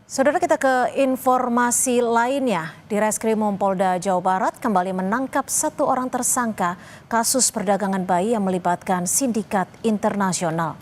Saudara, kita ke informasi lainnya. Di Reskrimum Polda Jawa Barat kembali menangkap satu orang tersangka kasus perdagangan bayi yang melibatkan sindikat internasional.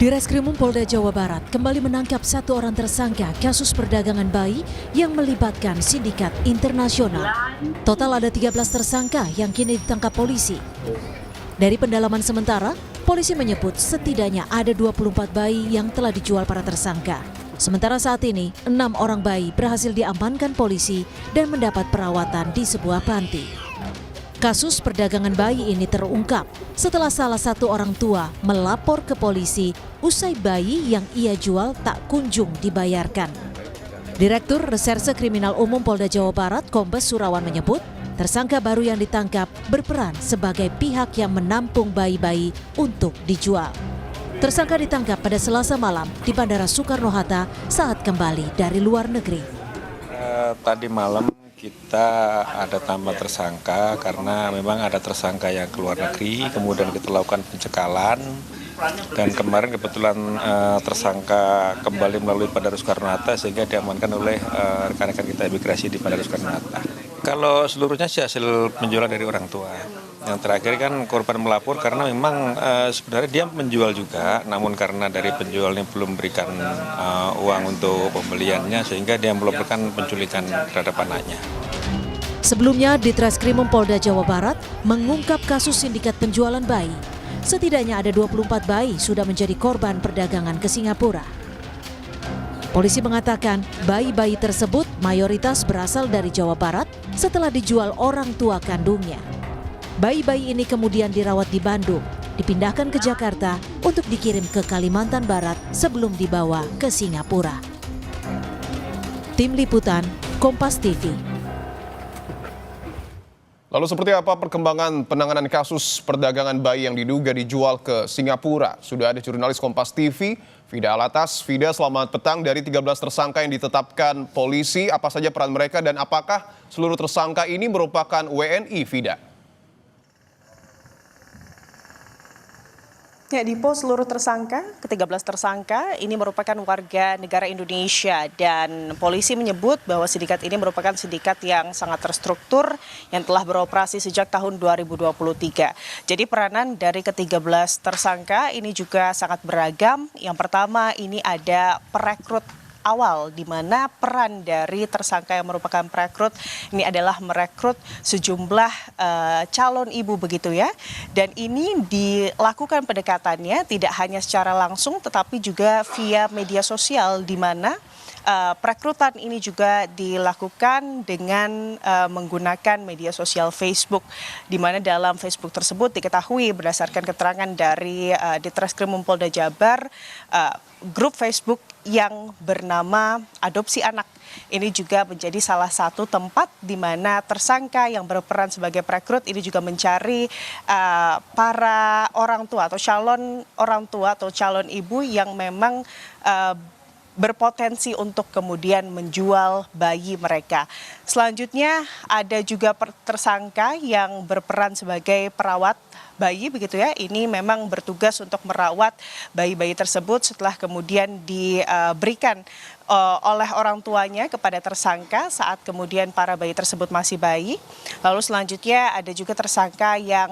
Di Reskrimum Polda Jawa Barat kembali menangkap satu orang tersangka kasus perdagangan bayi yang melibatkan sindikat internasional. Total ada 13 tersangka yang kini ditangkap polisi. Dari pendalaman sementara, polisi menyebut setidaknya ada 24 bayi yang telah dijual para tersangka. Sementara saat ini, 6 orang bayi berhasil diamankan polisi dan mendapat perawatan di sebuah panti. Kasus perdagangan bayi ini terungkap setelah salah satu orang tua melapor ke polisi usai bayi yang ia jual tak kunjung dibayarkan. Direktur Reserse Kriminal Umum Polda Jawa Barat, Kombes Surawan menyebut, tersangka baru yang ditangkap berperan sebagai pihak yang menampung bayi-bayi untuk dijual. Tersangka ditangkap pada Selasa malam di Bandara Soekarno-Hatta saat kembali dari luar negeri. Tadi malam kita ada tambah tersangka karena memang ada tersangka yang keluar negeri, kemudian kita lakukan pencekalan, dan kemarin kebetulan tersangka kembali melalui Bandara Soekarno-Hatta sehingga diamankan oleh rekan-rekan kita imigrasi di Bandara Soekarno-Hatta. Kalau seluruhnya sih hasil penjualan dari orang tua. Yang terakhir kan korban melapor karena memang sebenarnya dia menjual juga, namun karena dari penjualnya belum berikan uang untuk pembeliannya sehingga dia melaporkan penculikan terhadap anaknya. Sebelumnya, Ditreskrimum Polda Jawa Barat mengungkap kasus sindikat penjualan bayi. Setidaknya ada 24 bayi sudah menjadi korban perdagangan ke Singapura. Polisi mengatakan bayi-bayi tersebut mayoritas berasal dari Jawa Barat setelah dijual orang tua kandungnya. Bayi-bayi ini kemudian dirawat di Bandung, dipindahkan ke Jakarta untuk dikirim ke Kalimantan Barat sebelum dibawa ke Singapura. Tim Liputan, Kompas TV. Lalu seperti apa perkembangan penanganan kasus perdagangan bayi yang diduga dijual ke Singapura? Sudah ada jurnalis Kompas TV, Fida Alatas. Fida, selamat petang. Dari 13 tersangka yang ditetapkan polisi, apa saja peran mereka dan apakah seluruh tersangka ini merupakan WNI, Fida? Ya, Dipo, seluruh tersangka, ke-13 tersangka ini merupakan warga negara Indonesia dan polisi menyebut bahwa sindikat ini merupakan sindikat yang sangat terstruktur yang telah beroperasi sejak tahun 2023. Jadi peranan dari ke-13 tersangka ini juga sangat beragam. Yang pertama ini ada perekrut awal, di mana peran dari tersangka yang merupakan perekrut ini adalah merekrut sejumlah calon ibu begitu ya. Dan ini dilakukan pendekatannya tidak hanya secara langsung tetapi juga via media sosial, di mana perekrutan ini juga dilakukan dengan menggunakan media sosial Facebook, di mana dalam Facebook tersebut diketahui berdasarkan keterangan dari Ditreskrimum Polda Jabar, grup Facebook yang bernama Adopsi Anak ini juga menjadi salah satu tempat di mana tersangka yang berperan sebagai perekrut ini juga mencari para orang tua atau calon orang tua atau calon ibu yang memang berpotensi untuk kemudian menjual bayi mereka. Selanjutnya ada juga tersangka yang berperan sebagai perawat bayi begitu ya. Ini memang bertugas untuk merawat bayi-bayi tersebut setelah kemudian diberikan oleh orang tuanya kepada tersangka saat kemudian para bayi tersebut masih bayi. Lalu selanjutnya ada juga tersangka yang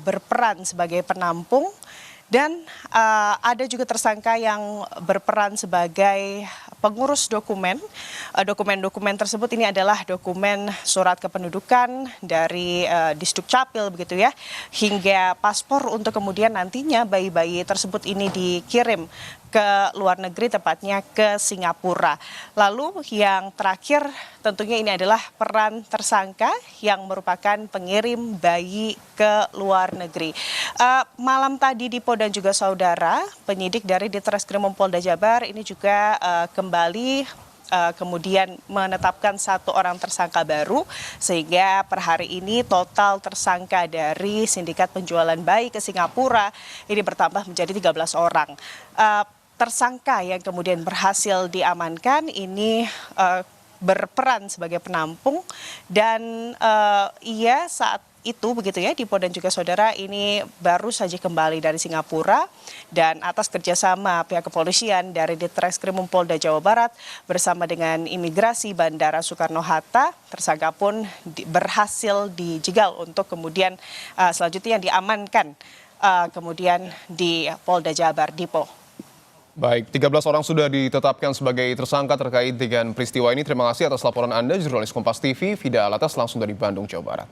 berperan sebagai penampung. Dan ada juga tersangka yang berperan sebagai pengurus dokumen. Dokumen-dokumen tersebut ini adalah dokumen surat kependudukan dari Disdukcapil begitu ya, hingga paspor untuk kemudian nantinya bayi-bayi tersebut ini dikirim ke luar negeri, tepatnya ke Singapura. Lalu yang terakhir tentunya ini adalah peran tersangka yang merupakan pengirim bayi ke luar negeri. Malam tadi Dipo dan juga saudara, penyidik dari Ditreskrimum Polda Jabar ini juga kembali kemudian menetapkan satu orang tersangka baru, sehingga per hari ini total tersangka dari sindikat penjualan bayi ke Singapura ini bertambah menjadi 13 orang. Tersangka yang kemudian berhasil diamankan ini berperan sebagai penampung dan ia saat itu begitu ya Dipo dan juga saudara ini baru saja kembali dari Singapura dan atas kerjasama pihak kepolisian dari Ditreskrimum Polda Jawa Barat bersama dengan imigrasi Bandara Soekarno-Hatta, tersangka pun berhasil dijegal untuk kemudian selanjutnya diamankan kemudian di Polda Jabar Dipo. Baik, 13 orang sudah ditetapkan sebagai tersangka terkait dengan peristiwa ini. Terima kasih atas laporan Anda, jurnalis Kompas TV, Vida Alatas langsung dari Bandung, Jawa Barat.